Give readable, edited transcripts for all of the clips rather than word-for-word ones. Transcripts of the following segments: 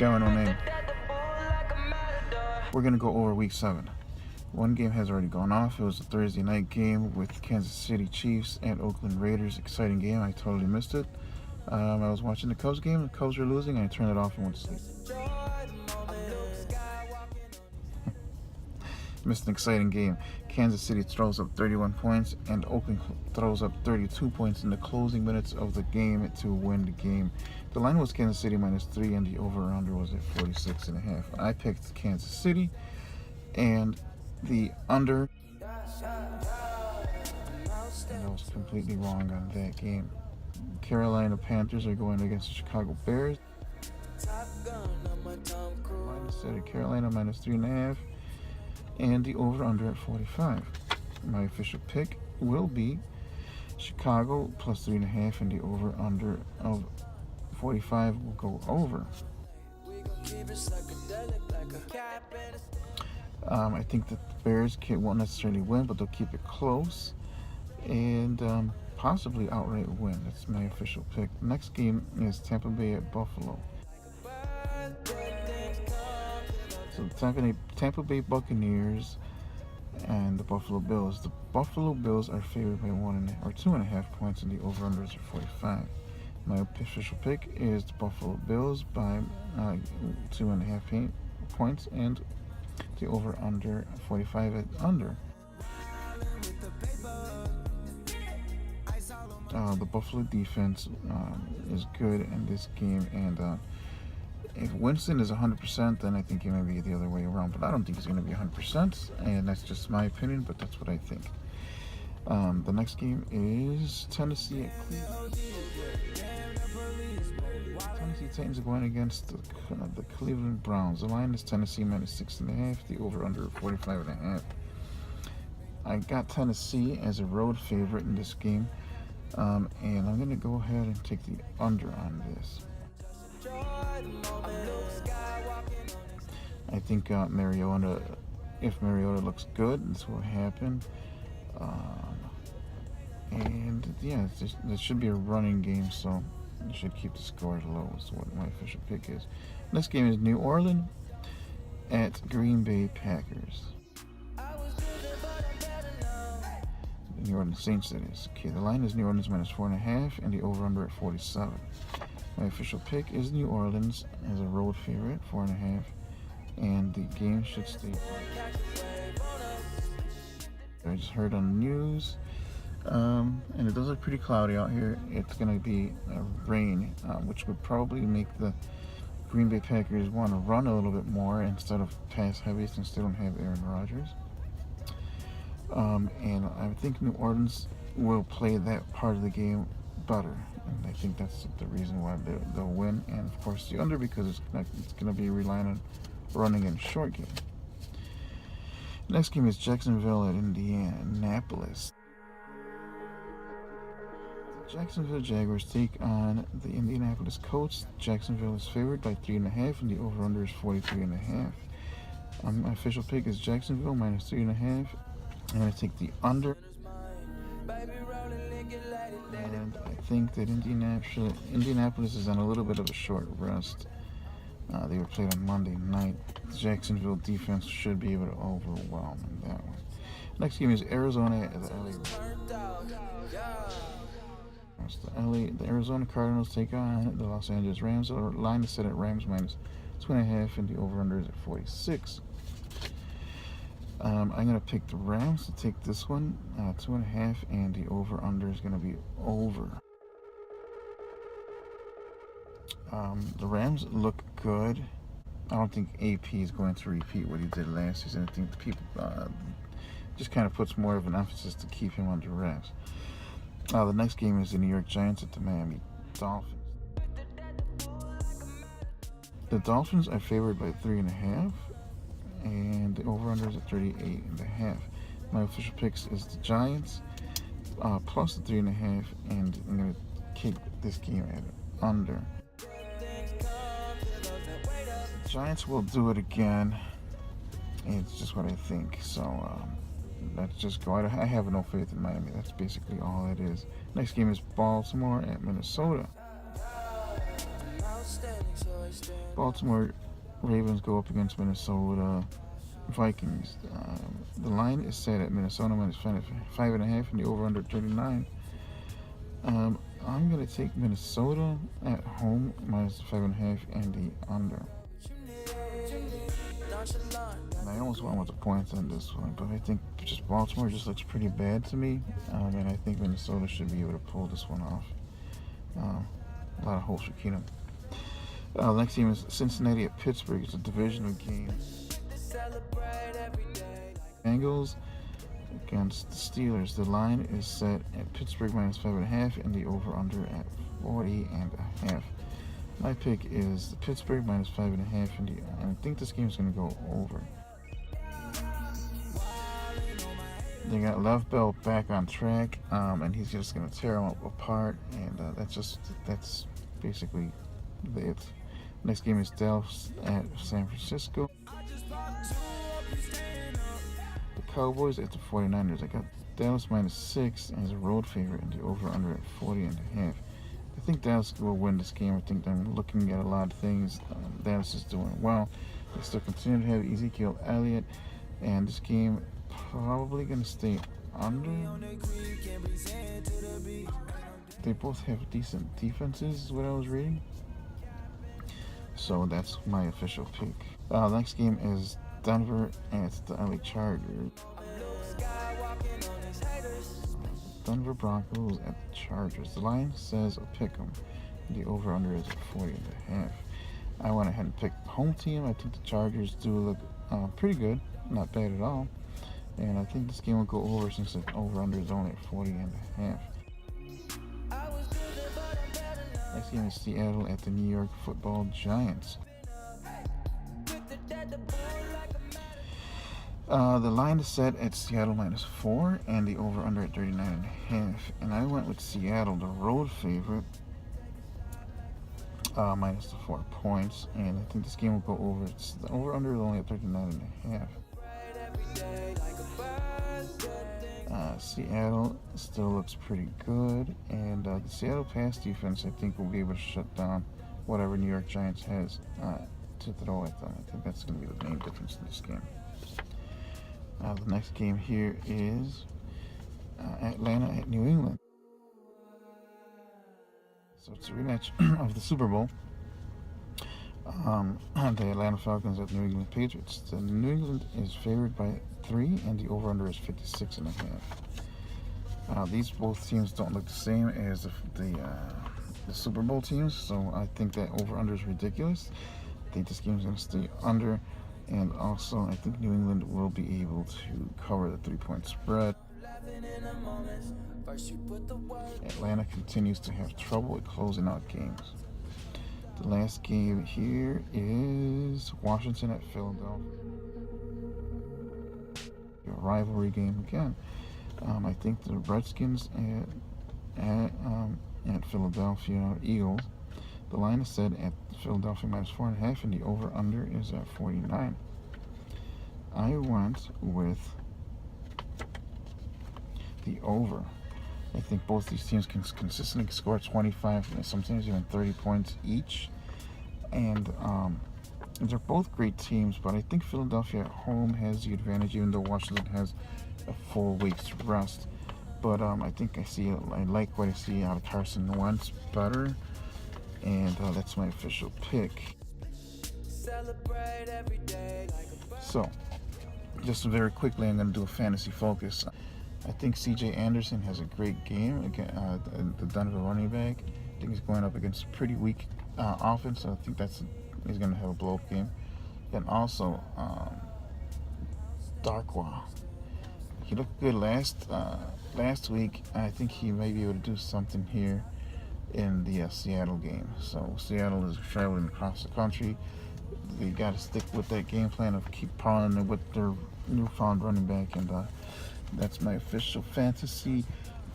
GWNN. We're going to go over week 7. One game has already gone off. It was a Thursday night game with Kansas City Chiefs and Oakland Raiders. Exciting game. I totally missed it. I was watching the Cubs game. The Cubs were losing. I turned it off and went to sleep. Missed an exciting game. Kansas City throws up 31 points and Oakland throws up 32 points in the closing minutes of the game to win the game. The line was Kansas City -3 and the over-under was at 46.5. I picked Kansas City and the under, and I was completely wrong on that game. Carolina Panthers are going against the Chicago Bears. Carolina -3.5. And the over-under at 45. My official pick will be Chicago +3.5, and the over-under of 45 will go over. I think that the Bears won't necessarily win, but they'll keep it close and possibly outright win. That's my official pick. Next game is Tampa Bay at Buffalo. So Tampa Bay Buccaneers and the Buffalo Bills. The Buffalo Bills are favored by 2.5 points, and the over/unders are 45. My official pick is the Buffalo Bills by 2.5 points, and the over/under 45 at under. The Buffalo defense is good in this game, and if Winston is 100%, then I think he may be the other way around. But I don't think he's going to be 100%, and that's just my opinion, but that's what I think. The next game is Tennessee at Cleveland. Tennessee Titans are going against the Cleveland Browns. The line is Tennessee -6.5. The over/under 45.5. I got Tennessee as a road favorite in this game, and I'm going to go ahead and take the under on this. I think Mariota, if Mariota looks good, this will happen. And yeah, this should be a running game, so you should keep the scores low. Is what my official pick is. Next game is New Orleans at Green Bay Packers. New Orleans Saints, that is. Okay, the line is New Orleans -4.5, and the over/under at 47. My official pick is New Orleans as a road favorite, 4.5, and the game should stay. I just heard on the news, and it does look pretty cloudy out here. It's going to be rain, which would probably make the Green Bay Packers want to run a little bit more instead of pass heavy, since they don't have Aaron Rodgers. And I think New Orleans will play that part of the game better. And I think that's the reason why they'll win. And of course the under, because it's going to be relying on running in short game. Next game is Jacksonville at Indianapolis. The Jacksonville Jaguars take on the Indianapolis Colts. Jacksonville is favored by 3.5, and the over/under is 43.5. My official pick is Jacksonville -3.5. I'm going to take the under. And I think that Indianapolis is on a little bit of a short rest. They were played on Monday night. The Jacksonville defense should be able to overwhelm in that one. Next game is Arizona at the LA. The Arizona Cardinals take on the Los Angeles Rams. The line is set at Rams -2.5, and the over/under is at 46. I'm going to pick the Rams to take this one, 2.5, and the over/under is going to be over. The Rams look good. I don't think AP is going to repeat what he did last season. I think the people just kind of puts more of an emphasis to keep him under wraps. The next game is the New York Giants at the Miami Dolphins. The Dolphins are favored by 3.5. and the over/under is at 38.5. My official picks is the Giants plus the 3.5, and I'm going to kick this game at under. The Giants will do it again. It's just what I think. So let's just go. I have no faith in Miami. That's basically all it is. Next game is Baltimore at Minnesota. Baltimore Ravens go up against Minnesota Vikings. The line is set at Minnesota minus 5.5 and the over/under 39. I'm gonna take Minnesota at home minus 5.5 and the under. And I almost went with the points on this one, but I think just Baltimore just looks pretty bad to me, and I think Minnesota should be able to pull this one off. A lot of hopes for Keenum. The next game is Cincinnati at Pittsburgh. It's a divisional game. Bengals against the Steelers. The line is set at Pittsburgh minus 5.5 and the over/under at 40.5. My pick is Pittsburgh minus 5.5 and I think this game is going to go over. They got Lev Bell back on track, and he's just going to tear them apart, and that's basically it. Next game is Dallas at San Francisco. The Cowboys at the 49ers. I got Dallas minus 6 as a road favorite and the over/under at 40.5. I think Dallas will win this game. I think they're looking at a lot of things. Dallas is doing well. They still continue to have Ezekiel Elliott, and this game probably going to stay under. They both have decent defenses, is what I was reading. So that's my official pick. Next game is Denver at the LA Chargers. Denver Broncos at the Chargers. The line says a pick 'em. The over/under is at 40.5. I went ahead and picked the home team. I think the Chargers do look pretty good, not bad at all. And I think this game will go over since the over/under is only at 40.5. Next game is Seattle at the New York Football Giants. The line is set at Seattle minus 4 and the over/under at 39.5. And I went with Seattle, the road favorite, minus the 4 points. And I think this game will go over. The over/under is only at 39.5. Seattle still looks pretty good, and the Seattle pass defense I think will be able to shut down whatever New York Giants has to throw at them. I think that's going to be the main difference in this game. The next game here is Atlanta at New England. So it's a rematch of the Super Bowl. The Atlanta Falcons at New England Patriots. The New England is favored by 3 and the over/under is 56.5. These both teams don't look the same as the Super Bowl teams, so I think that over/under is ridiculous. I think this game is going to stay under, and also I think New England will be able to cover the 3-point spread. Atlanta continues to have trouble with closing out games. The last game here is Washington at Philadelphia. A rivalry game again. I think the Redskins at Philadelphia Eagles. The line is set at Philadelphia minus 4.5 and the over/under is at 49. I went with the over. I think both these teams can consistently score 25 and sometimes even 30 points each. And they're both great teams, but I think Philadelphia at home has the advantage, even though Washington has a full week's rest. But I like what I see out of Carson Wentz better, and that's my official pick. So, just very quickly, I'm going to do a fantasy focus. I think C.J. Anderson has a great game against the Denver running back. I think he's going up against a pretty weak offense, so I think he's going to have a blow-up game. And also, Darkwa. He looked good last week. I think he may be able to do something here in the Seattle game. So Seattle is traveling across the country. They got to stick with that game plan of keep powering with their newfound running back, and that's my official fantasy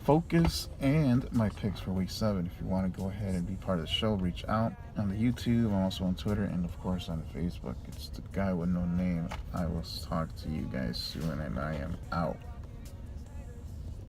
focus and my picks for week 7. If you want to go ahead and be part of the show, reach out on the YouTube. I'm also on Twitter and of course on Facebook. It's the guy with no name. I will talk to you guys soon, and I am out.